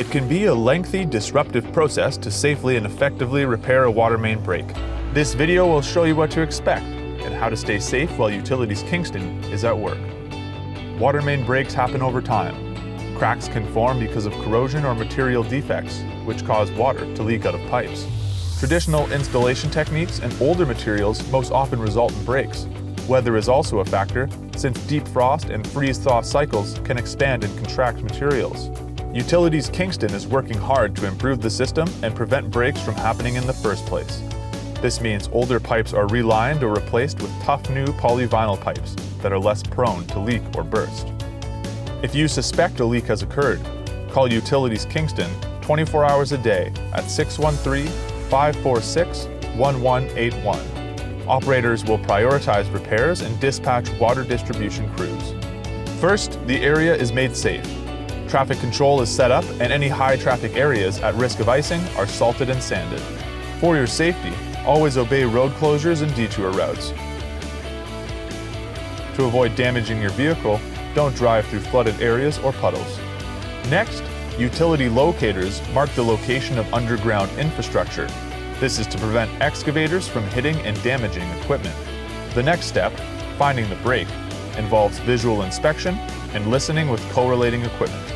It can be a lengthy, disruptive process to safely and effectively repair a water main break. This video will show you what to expect and how to stay safe while Utilities Kingston is at work. Water main breaks happen over time. Cracks can form because of corrosion or material defects, which cause water to leak out of pipes. Traditional installation techniques and older materials most often result in breaks. Weather is also a factor, since deep frost and freeze-thaw cycles can expand and contract materials. Utilities Kingston is working hard to improve the system and prevent breaks from happening in the first place. This means older pipes are relined or replaced with tough new polyvinyl pipes that are less prone to leak or burst. If you suspect a leak has occurred, call Utilities Kingston 24 hours a day at 613-546-1181. Operators will prioritize repairs and dispatch water distribution crews. First, the area is made safe. Traffic control is set up and any high traffic areas at risk of icing are salted and sanded. For your safety, always obey road closures and detour routes. To avoid damaging your vehicle, don't drive through flooded areas or puddles. Next, utility locators mark the location of underground infrastructure. This is to prevent excavators from hitting and damaging equipment. The next step, finding the break, involves visual inspection and listening with correlating equipment.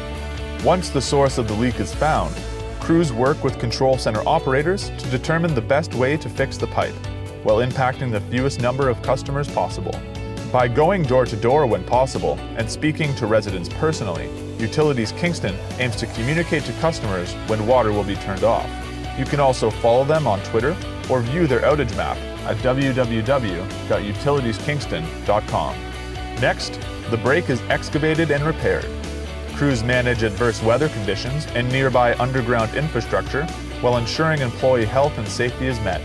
Once the source of the leak is found, crews work with control center operators to determine the best way to fix the pipe, while impacting the fewest number of customers possible. By going door to door when possible and speaking to residents personally, Utilities Kingston aims to communicate to customers when water will be turned off. You can also follow them on Twitter or view their outage map at www.utilitieskingston.com. Next, the break is excavated and repaired. Crews manage adverse weather conditions and nearby underground infrastructure while ensuring employee health and safety is met.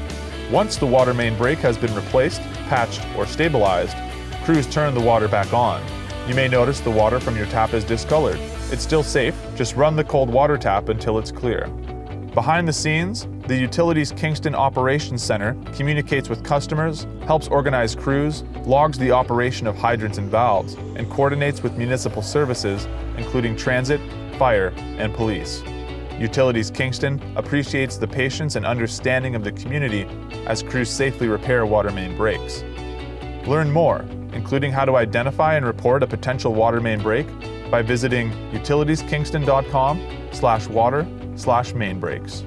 Once the water main break has been replaced, patched, or stabilized, crews turn the water back on. You may notice the water from your tap is discolored. It's still safe, just run the cold water tap until it's clear. Behind the scenes, the Utilities Kingston Operations Center communicates with customers, helps organize crews, logs the operation of hydrants and valves, and coordinates with municipal services, including transit, fire, and police. Utilities Kingston appreciates the patience and understanding of the community as crews safely repair water main breaks. Learn more, including how to identify and report a potential water main break, by visiting utilitieskingston.com/water/mainbreaks.